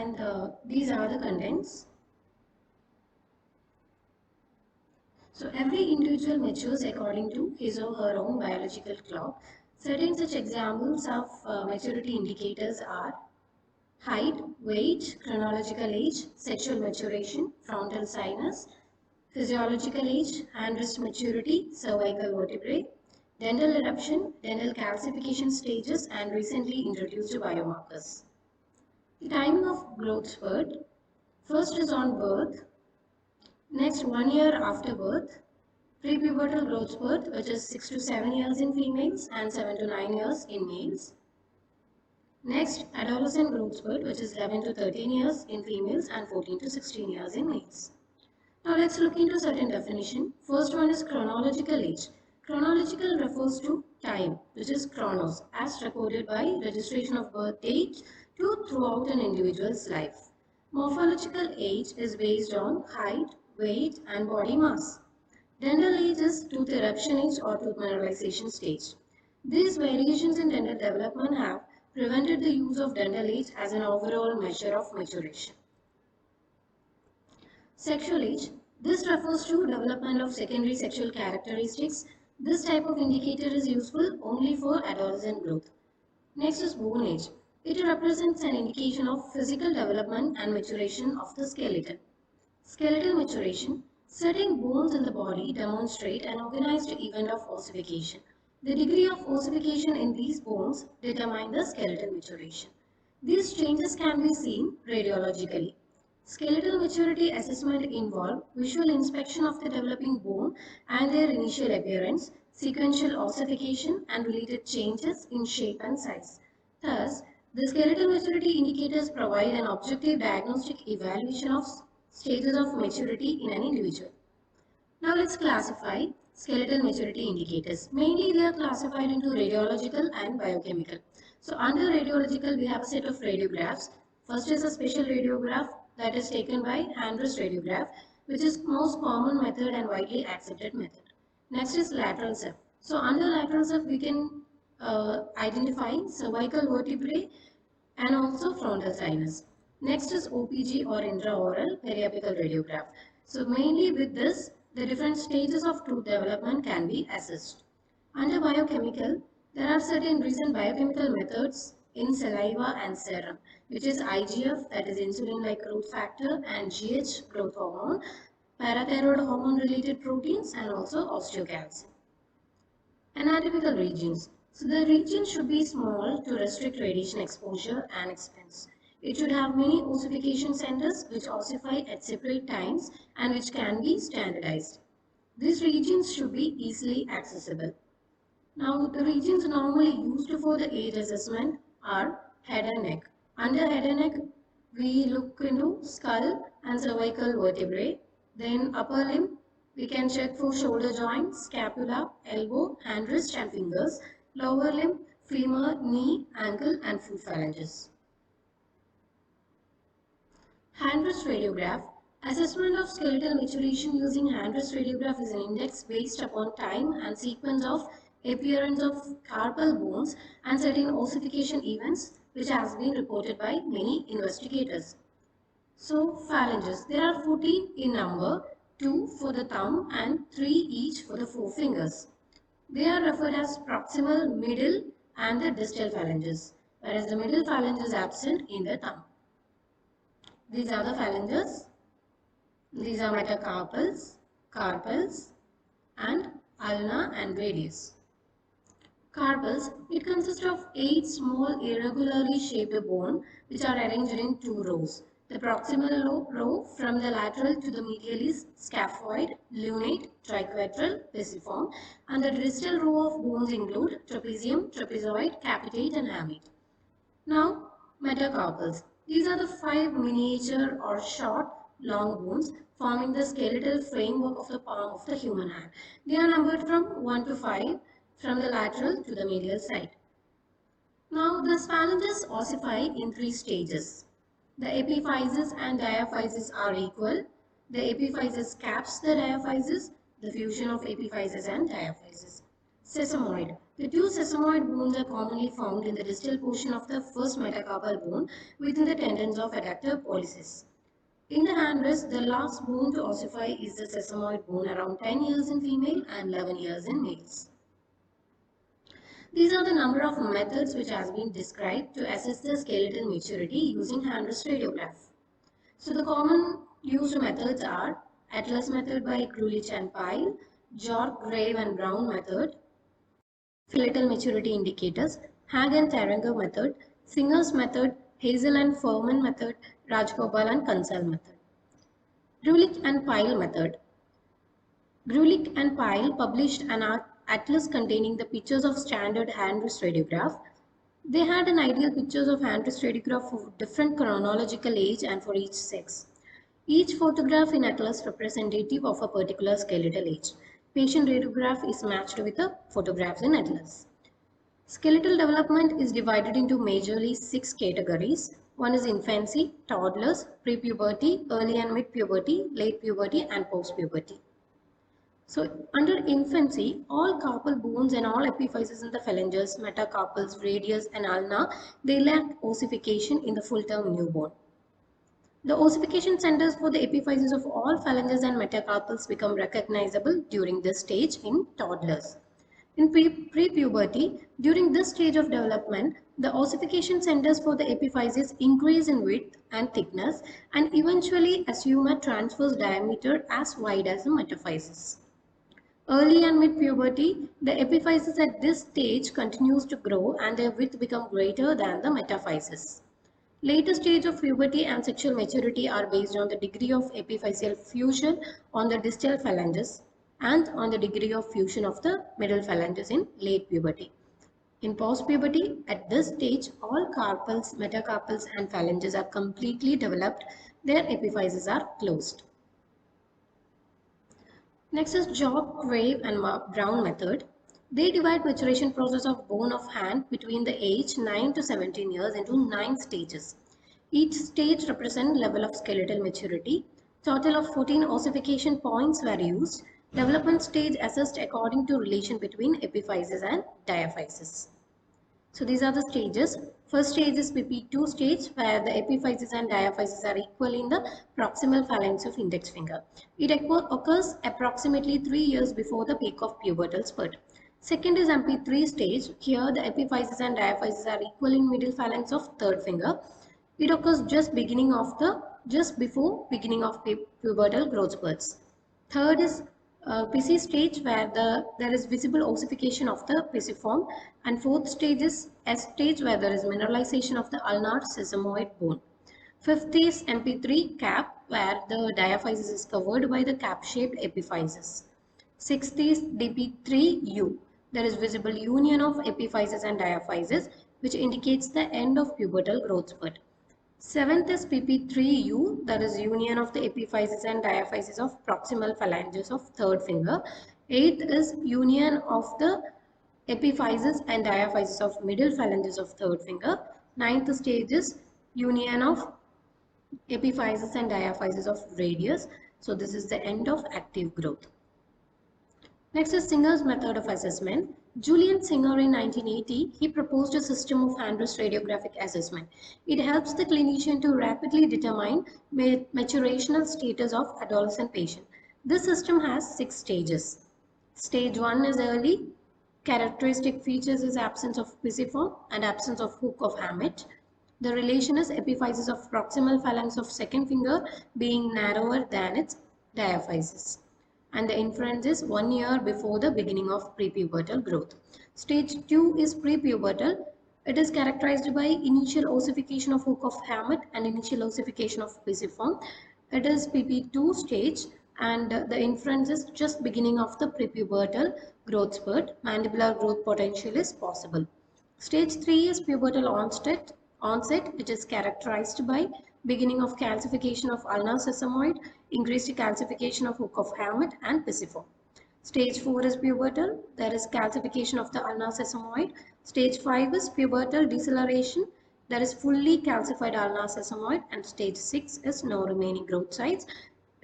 and these are the contents. So every individual matures according to his or her own biological clock. Certain such examples of maturity indicators are height, weight, chronological age, sexual maturation, frontal sinus, physiological age, hand wrist maturity, cervical vertebrae, dental eruption, dental calcification stages, and recently introduced biomarkers. The timing of growth spurt. First is on birth, next 1 year after birth, prepubertal growth spurt, which is 6 to 7 years in females and 7 to 9 years in males. Next, adolescent growth spurt, which is 11 to 13 years in females and 14 to 16 years in males. Now let's look into certain definition. First one is chronological age. Chronological refers to time, which is chronos, as recorded by registration of birth date to throughout an individual's life. Morphological age is based on height, weight, and body mass. Dental age is tooth eruption age or tooth mineralization stage. These variations in dental development have prevented the use of dental age as an overall measure of maturation. Sexual age. This refers to development of secondary sexual characteristics. This type of indicator is useful only for adolescent growth. Next is bone age. It represents an indication of physical development and maturation of the skeleton. Skeletal maturation. Certain bones in the body demonstrate an organized event of ossification. The degree of ossification in these bones determine the skeletal maturation. These changes can be seen radiologically. Skeletal maturity assessment involve visual inspection of the developing bone and their initial appearance, sequential ossification, and related changes in shape and size. Thus, the skeletal maturity indicators provide an objective diagnostic evaluation of stages of maturity in an individual. Now let's classify skeletal maturity indicators. Mainly they are classified into radiological and biochemical. So under radiological we have a set of radiographs. First is a special radiograph that is taken by hand wrist radiograph, which is most common method and widely accepted method. Next is lateral ceph. So under lateral ceph we can identify cervical vertebrae and also frontal sinus. Next is OPG or intraoral periapical radiograph. So mainly with this, the different stages of tooth development can be assessed. Under biochemical, there are certain recent biochemical methods in saliva and serum, which is IGF, that is insulin-like growth factor, and GH, growth hormone, parathyroid hormone related proteins, and also osteocalcin. Anatomical regions. So the region should be small to restrict radiation exposure and expense. It should have many ossification centers which ossify at separate times and which can be standardized. These regions should be easily accessible. Now the regions normally used for the age assessment are head and neck. Under head and neck, we look into skull and cervical vertebrae. Then upper limb, we can check for shoulder joint, scapula, elbow, hand, wrist and fingers. Lower limb, femur, knee, ankle and foot phalanges. Hand wrist radiograph. Assessment of skeletal maturation using hand wrist radiograph is an index based upon time and sequence of appearance of carpal bones and certain ossification events which has been reported by many investigators. So phalanges, there are 14 in number, 2 for the thumb and 3 each for the forefingers. They are referred as proximal, middle and the distal phalanges, whereas the middle phalange is absent in the thumb. These are the phalanges. These are metacarpals, carpals and ulna and radius. Carpals, it consists of 8 small irregularly shaped bones which are arranged in 2 rows. The proximal row from the lateral to the medial is scaphoid, lunate, triquetral, pisiform, and the distal row of bones include trapezium, trapezoid, capitate and hamate. Now, metacarpals. These are the 5 miniature or short, long bones forming the skeletal framework of the palm of the human hand. They are numbered from 1 to 5 from the lateral to the medial side. Now, the phalanges ossify in 3 stages. The epiphysis and diaphysis are equal. The epiphysis caps the diaphysis, the fusion of epiphysis and diaphysis. Sesamoid. The two sesamoid bones are commonly found in the distal portion of the first metacarpal bone within the tendons of adductor pollicis. In the hand wrist, the last bone to ossify is the sesamoid bone around 10 years in female and 11 years in males. These are the number of methods which has been described to assess the skeletal maturity using hand wrist radiograph. So the common used methods are Atlas method by Grulich and Pyle, Jork, Grave and Brown method, skeletal maturity indicators, Hag and Tharenger method, Singer's method, Hazel and Furman method, Rajgopal and Kansal method. Grulich and Pyle method. Grulich and Pyle published an atlas containing the pictures of standard hand wrist radiograph. They had an ideal pictures of hand wrist radiograph for different chronological age and for each sex. Each photograph in atlas representative of a particular skeletal age. Patient radiograph is matched with the photographs in atlas. Skeletal development is divided into majorly 6 categories. One is infancy, toddlers, pre-puberty, early and mid-puberty, late puberty and post-puberty. So under infancy, all carpal bones and all epiphyses in the phalanges, metacarpals, radius and ulna, they lack ossification in the full-term newborn. The ossification centers for the epiphyses of all phalanges and metacarpals become recognizable during this stage in toddlers. In pre-puberty, during this stage of development, the ossification centers for the epiphyses increase in width and thickness and eventually assume a transverse diameter as wide as the metaphyses. Early and mid-puberty, the epiphysis at this stage continues to grow and their width become greater than the metaphysis. Later stage of puberty and sexual maturity are based on the degree of epiphyseal fusion on the distal phalanges and on the degree of fusion of the middle phalanges in late puberty. In post-puberty, at this stage, all carpals, metacarpals and phalanges are completely developed. Their epiphyses are closed. Next is Job, Grave and Brown method. They divide maturation process of bone of hand between the age 9 to 17 years into 9 stages. Each stage represents level of skeletal maturity. Total of 14 ossification points were used. Development stage assessed according to relation between epiphyses and diaphyses. So these are the stages. First stage is PP2 stage where the epiphyses and diaphyses are equal in the proximal phalanx of index finger. It occurs approximately 3 years before the peak of pubertal spurt. Second is MP3 stage. Here the epiphyses and diaphyses are equal in middle phalanx of third finger. It occurs just before beginning of pubertal growth spurts. Third is PC stage where there is visible ossification of the pisiform, and fourth stage is S stage where there is mineralization of the ulnar sesamoid bone. Fifth is MP3 cap where the diaphysis is covered by the cap-shaped epiphysis. Sixth is DP3U. There is visible union of epiphysis and diaphysis which indicates the end of pubertal growth spurt. Seventh is PP3U, that is union of the epiphysis and diaphysis of proximal phalanges of third finger. Eighth is union of the epiphysis and diaphysis of middle phalanges of third finger. Ninth stage is union of epiphysis and diaphysis of radius. So this is the end of active growth. Next is Singer's method of assessment. Julian Singer in 1980, he proposed a system of hand wrist radiographic assessment. It helps the clinician to rapidly determine maturational status of adolescent patient. This system has 6 stages. Stage 1 is early. Characteristic features is absence of pisiform and absence of hook of hamate. The relation is epiphysis of proximal phalanx of second finger being narrower than its diaphysis. And the inference is 1 year before the beginning of prepubertal growth. Stage 2 is prepubertal. It is characterized by initial ossification of hook of hamate and initial ossification of pisiform. It is PP2 stage and the inference is just beginning of the prepubertal growth spurt. Mandibular growth potential is possible. Stage 3 is pubertal onset, which is characterized by beginning of calcification of ulnar sesamoid, increased calcification of hook of hamate and pisiform. Stage 4 is pubertal. There is calcification of the ulnar sesamoid. Stage 5 is pubertal deceleration. There is fully calcified ulnar sesamoid, and stage 6 is no remaining growth sites,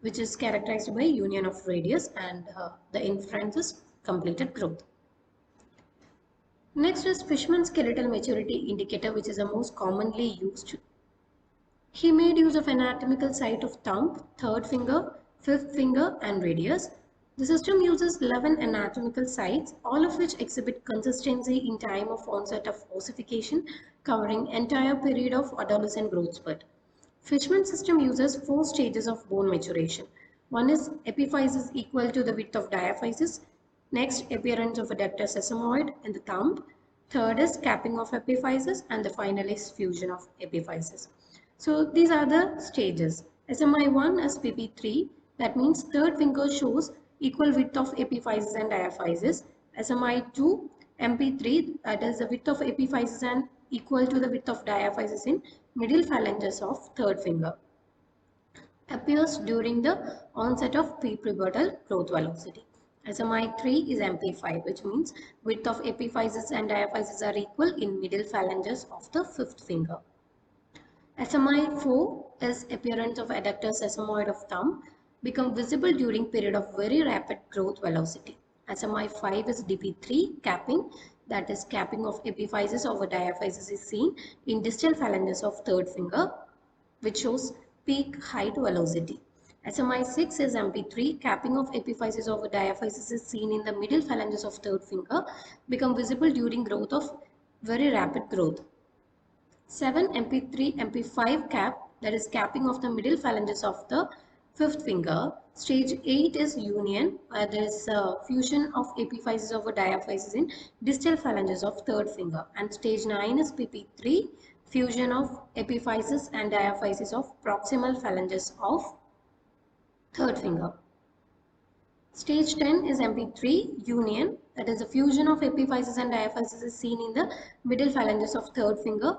which is characterized by union of radius and the inference is completed growth. Next is Fishman's skeletal maturity indicator, which is the most commonly used. He made use of anatomical site of thumb, third finger, fifth finger, and radius. The system uses 11 anatomical sites, all of which exhibit consistency in time of onset of ossification, covering entire period of adolescent growth spurt. Fishman system uses 4 stages of bone maturation. One is epiphysis equal to the width of diaphysis. Next, appearance of adductor sesamoid in the thumb. Third is capping of epiphysis, and the final is fusion of epiphysis. So these are the stages. SMI1 is PP3, that means third finger shows equal width of epiphysis and diaphysis. SMI2 MP3, that is the width of epiphysis and equal to the width of diaphysis in middle phalanges of third finger. Appears during the onset of prepubertal growth velocity. SMI3 is MP5, which means width of epiphysis and diaphysis are equal in middle phalanges of the fifth finger. SMI4 is appearance of adductor sesamoid of thumb, become visible during period of very rapid growth velocity. SMI5 is DP3 capping, that is capping of epiphysis over diaphysis is seen in distal phalanges of third finger, which shows peak height velocity. SMI6 is MP3 capping of epiphysis over diaphysis is seen in the middle phalanges of third finger, become visible during growth of very rapid growth. 7 MP3 MP5 cap, that is capping of the middle phalanges of the fifth finger. Stage 8 is union, where there is fusion of epiphysis over diaphysis in distal phalanges of third finger. And stage 9 is PP3, fusion of epiphysis and diaphysis of proximal phalanges of third finger. Stage 10 is MP3 union, that is the fusion of epiphysis and diaphysis is seen in the middle phalanges of third finger.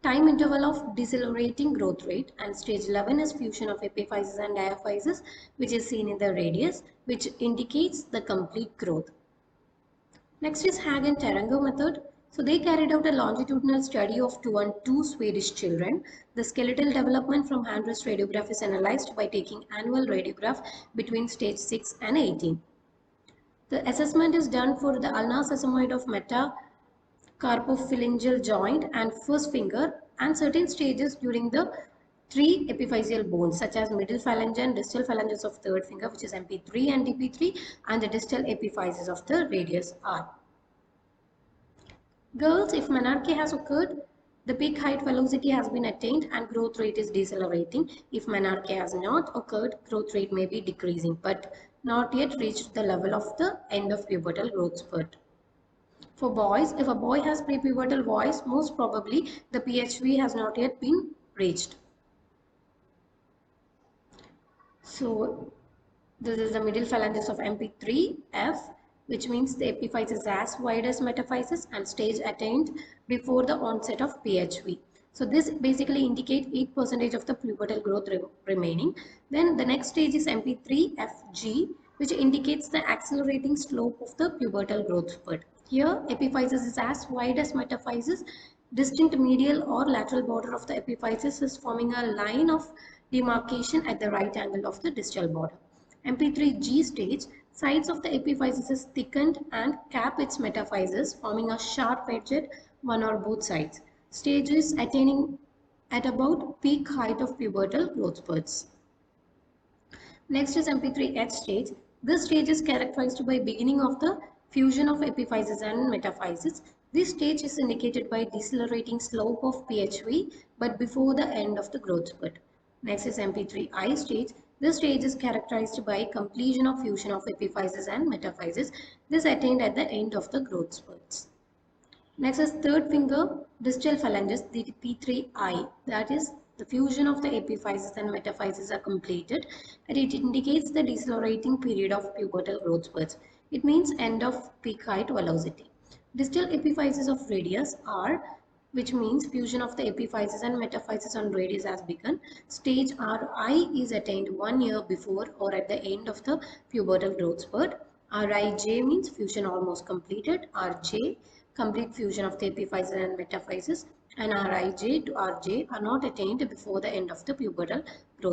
Time interval of decelerating growth rate, and stage 11 is fusion of epiphysis and diaphysis, which is seen in the radius, which indicates the complete growth. Next is Hag and Tarango method. So they carried out a longitudinal study of two Swedish children. The skeletal development from hand wrist radiograph is analyzed by taking annual radiograph between stage 6 and 18. The assessment is done for the ulnar sesamoid of metacarpophalangeal joint and first finger, and certain stages during the 3 epiphyseal bones such as middle phalange and distal phalanges of third finger, which is MP3 and DP3, and the distal epiphysis of the radius R. Girls, if menarche has occurred, the peak height velocity has been attained and growth rate is decelerating. If menarche has not occurred, growth rate may be decreasing but not yet reached the level of the end of pubertal growth spurt. For boys, if a boy has prepubertal voice, most probably the PHV has not yet been reached. So this is the middle phalanges of MP3F, which means the epiphysis is as wide as metaphysis and stage attained before the onset of PHV. So this basically indicates 8% of the pubertal growth remaining. Then the next stage is MP3FG, which indicates the accelerating slope of the pubertal growth spurt. Here, epiphysis is as wide as metaphysis. Distinct medial or lateral border of the epiphysis is forming a line of demarcation at the right angle of the distal border. MP3G stage, sides of the epiphysis is thickened and cap its metaphysis, forming a sharp edge at one or both sides. Stage is attaining at about peak height of pubertal growth spurts. Next is MP3H stage. This stage is characterized by beginning of the fusion of epiphysis and metaphysis. This stage is indicated by decelerating slope of PHV but before the end of the growth spurt. Next is MP3I stage. This stage is characterized by completion of fusion of epiphysis and metaphysis. This attained at the end of the growth spurts. Next is third finger distal phalanges, the P3I, that is the fusion of the epiphysis and metaphysis are completed and it indicates the decelerating period of pubertal growth spurts. It means end of peak height velocity. Distal epiphysis of radius R, which means fusion of the epiphysis and metaphysis on radius has begun. Stage Ri is attained 1 year before or at the end of the pubertal growth spurt. Rij means fusion almost completed. Rj, complete fusion of the epiphysis and metaphysis, and Rij to Rj are not attained before the end of the pubertal growth.